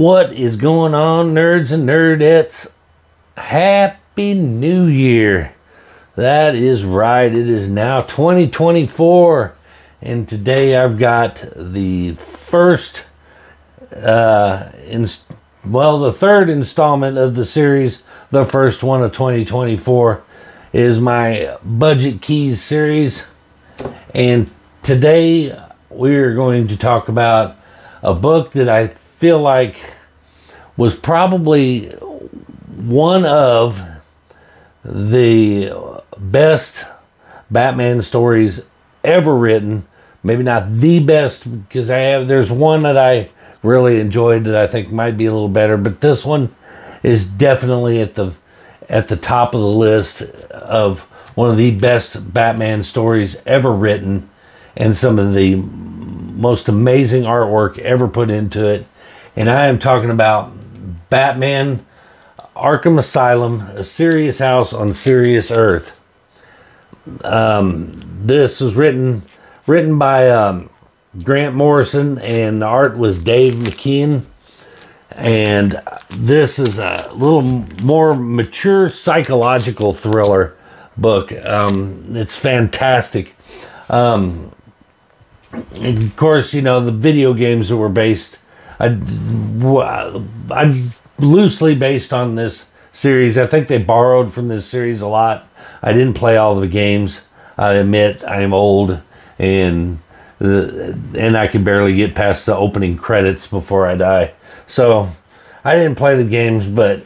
What is going on, nerds and nerdettes? Happy New Year. That is right. It is now 2024. And today I've got the first, the third installment of the series. The first one of 2024 is my Budget Keys series. And today we're going to talk about a book that I feel like was probably one of the best Batman stories ever written. Maybe not the best, because there's one that I really enjoyed that I think might be a little better, but this one is definitely at the top of the list of one of the best Batman stories ever written, and some of the most amazing artwork ever put into it. And I am talking about Batman Arkham Asylum, A Serious House on Serious Earth. This was written by Grant Morrison, and the art was Dave McKean. And this is a little more mature psychological thriller book. It's fantastic. And of course, you know, the video games that were based, I loosely based on this series. I think they borrowed from this series a lot. I didn't play all the games. I admit I am old, and I can barely get past the opening credits before I die. So I didn't play the games, but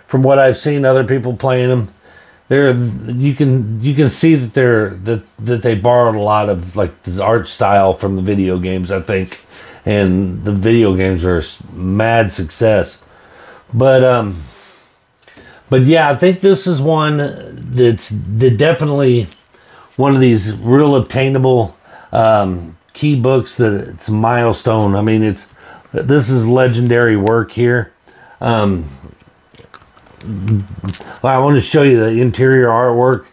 from what I've seen other people playing them, you can see that they borrowed a lot of like the art style from the video games, I think, and the video games are a mad success. But yeah, I think this is one that's definitely one of these real obtainable key books that it's a milestone. I mean, this is legendary work here. I want to show you the interior artwork.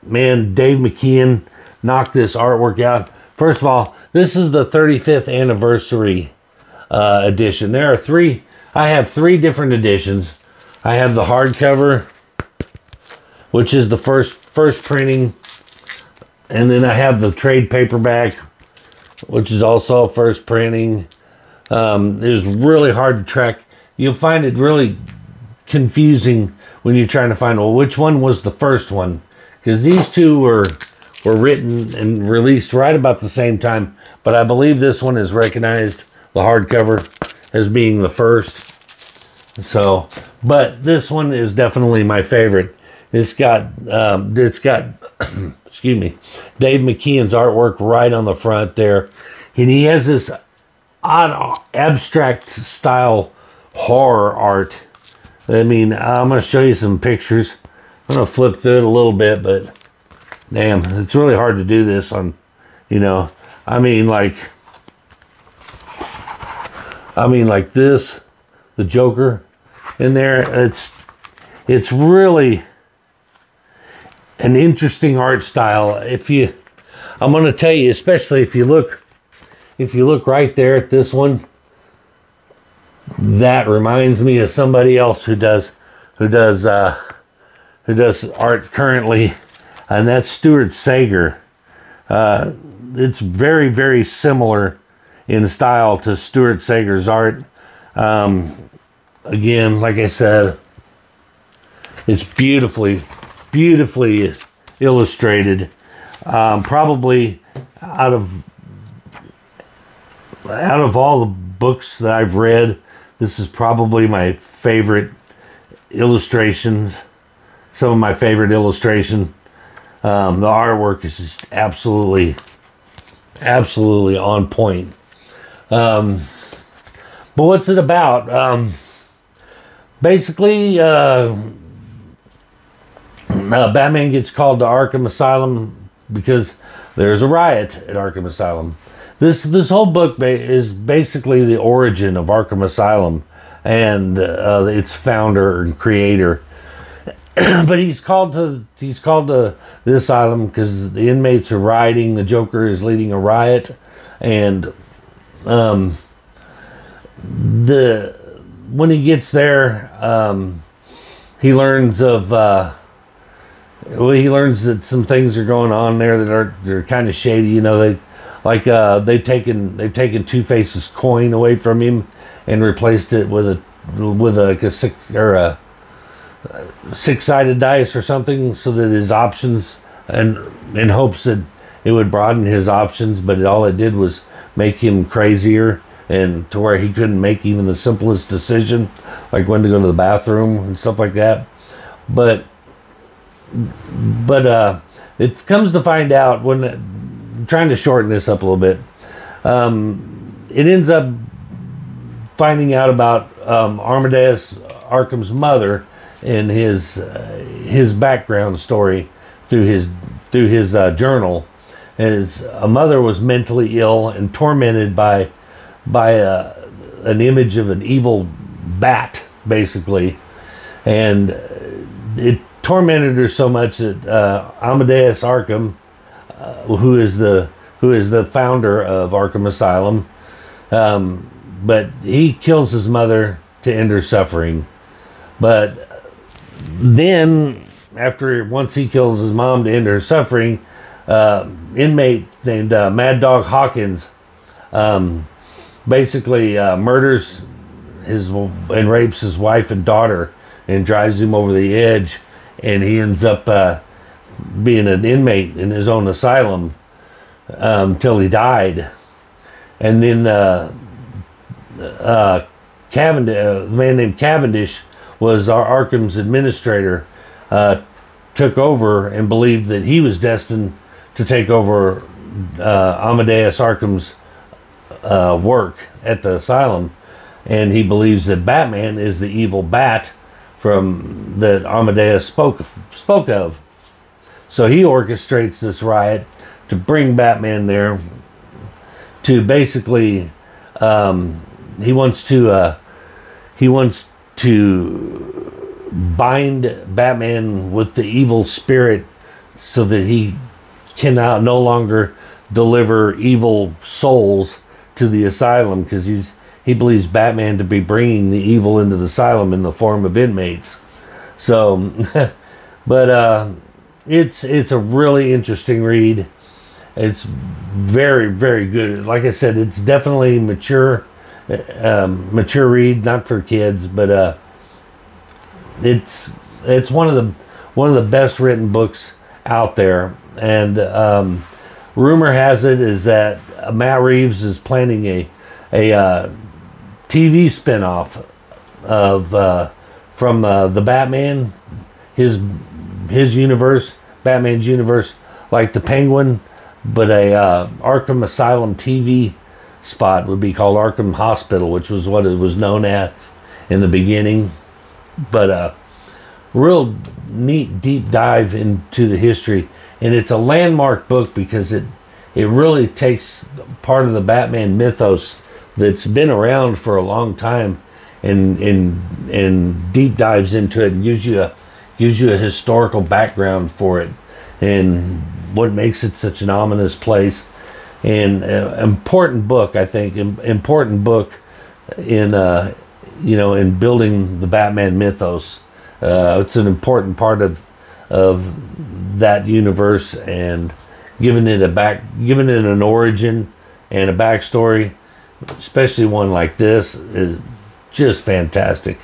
Man, Dave McKean knocked this artwork out. First of all, this is the 35th anniversary edition. There are three. I have three different editions. I have the hardcover, which is the first printing, and then I have the trade paperback, which is also a first printing. It was really hard to track. You'll find it really confusing when you're trying to find, well, which one was the first one, because these two were written and released right about the same time, but I believe this one is recognized, the hardcover, as being the first. So, but this one is definitely my favorite. It's got excuse me, Dave McKean's artwork right on the front there, and he has this odd abstract style horror art. I mean, I'm going to show you some pictures. I'm going to flip through it a little bit, but damn, it's really hard to do this on, you know, I mean like this, the Joker in there. It's really an interesting art style. I'm going to tell you, especially if you look right there at this one, that reminds me of somebody else who does art currently, and that's Stuart Sager. It's very, very similar in style to Stuart Sager's art. Again, like I said, it's beautifully illustrated. Probably out of all the books that I've read, this is probably my favorite illustrations. Some of my favorite illustration. The artwork is just absolutely on point. But what's it about? Basically, Batman gets called to Arkham Asylum because there's a riot at Arkham Asylum. This whole book is basically the origin of Arkham Asylum and its founder and creator. But he's called to the asylum because the inmates are rioting. The Joker is leading a riot, and when he gets there, he learns of he learns that some things are going on there that they're kind of shady. You know, they've taken Two-Face's coin away from him and replaced it with a six-sided dice or something, so that his options, and in hopes that it would broaden his options, but all it did was make him crazier, and to where he couldn't make even the simplest decision, like when to go to the bathroom and stuff like that. But it comes to find out, when trying to shorten this up a little bit, it ends up finding out about Amadeus Arkham's mother and his background story through his journal. His mother was mentally ill and tormented by an image of an evil bat, basically, and it tormented her so much that Amadeus Arkham, who is the founder of Arkham Asylum, but he kills his mother to end her suffering. But then, once he kills his mom to end her suffering, inmate named Mad Dog Hawkins basically murders and rapes his wife and daughter and drives him over the edge, and he ends up being an inmate in his own asylum till he died. And then Cavendish, a man named Cavendish, was Arkham's administrator, took over and believed that he was destined to take over Amadeus Arkham's work at the asylum, and he believes that Batman is the evil bat that Amadeus spoke of. So he orchestrates this riot to bring Batman there to basically he wants to bind Batman with the evil spirit so that he cannot no longer deliver evil souls to the asylum, because he believes Batman to be bringing the evil into the asylum in the form of inmates. So, but it's a really interesting read. It's very, very good. Like I said, it's definitely mature read, not for kids, but it's one of the best written books out there. And rumor has it is that Matt Reeves is planning a TV spinoff of from the Batman, his universe, Batman's universe, like the Penguin, but a Arkham Asylum TV spot would be called Arkham Hospital, which was what it was known as in the beginning. But real neat deep dive into the history, and it's a landmark book because it really takes part of the Batman mythos that's been around for a long time and deep dives into it and gives you a historical background for it and what makes it such an ominous place. And important book, I think, important book in in building the Batman mythos. It's an important part of that universe, and giving it an origin and a backstory, especially one like this, is just fantastic.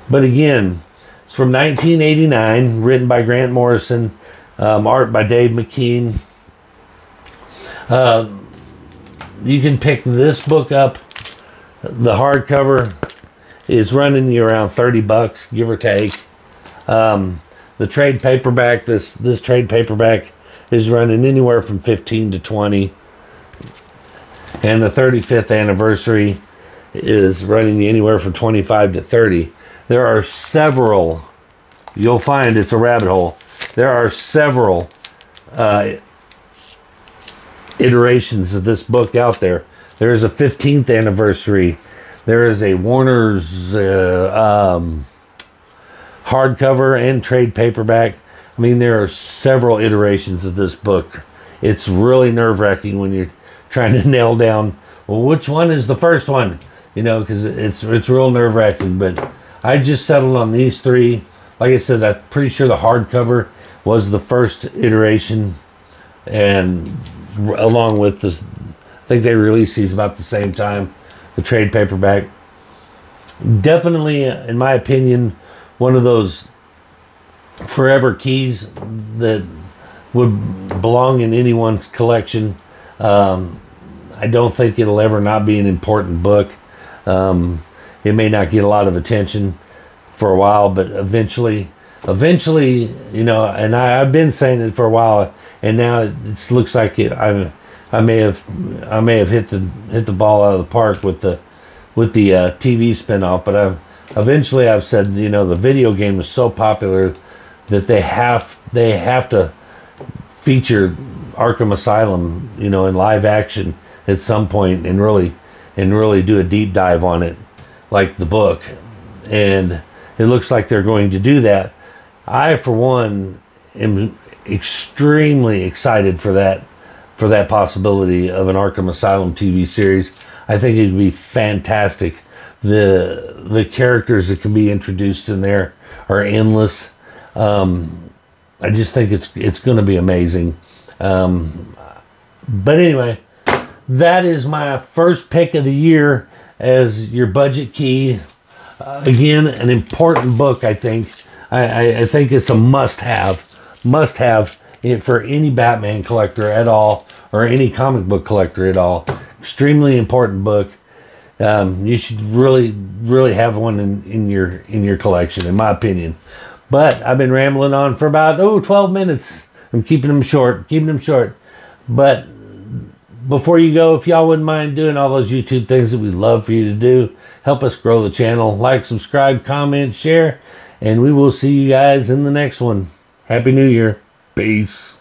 But again, it's from 1989, written by Grant Morrison, art by Dave McKean. You can pick this book up. The hardcover is running you around $30, give or take. The trade paperback, this trade paperback is running anywhere from 15 to 20. And the 35th anniversary is running anywhere from 25 to 30. There are several, you'll find it's a rabbit hole. There are several iterations of this book out there. There is a 15th anniversary. There is a Warner's hardcover and trade paperback. I mean, there are several iterations of this book. It's really nerve-wracking when you're trying to nail down, well, which one is the first one? you know, because it's real nerve-wracking. But I just settled on these three. Like I said, I'm pretty sure the hardcover was the first iteration, and along with the, I think they released these about the same time, the trade paperback. Definitely, in my opinion, one of those forever keys that would belong in anyone's collection. I don't think it'll ever not be an important book. It may not get a lot of attention for a while, but eventually, you know, and I've been saying it for a while, and now it looks like I may have hit the ball out of the park with the TV spinoff. But eventually I've said, you know, the video game is so popular that they have to feature Arkham Asylum, you know, in live action at some point, and really do a deep dive on it, like the book. And it looks like they're going to do that. I, for one, am extremely excited for that possibility of an Arkham Asylum TV series. I think it'd be fantastic. The characters that can be introduced in there are endless. I just think it's going to be amazing. But anyway, that is my first pick of the year as your budget key. Again, an important book, I think. I think it's a must-have for any Batman collector at all, or any comic book collector at all. Extremely important book. You should really have one in your collection, in my opinion. But I've been rambling on for about 12 minutes. I'm keeping them short. But before you go, if y'all wouldn't mind doing all those YouTube things that we'd love for you to do, help us grow the channel. Like, subscribe, comment, share, and we will see you guys in the next one. Happy New Year. Peace.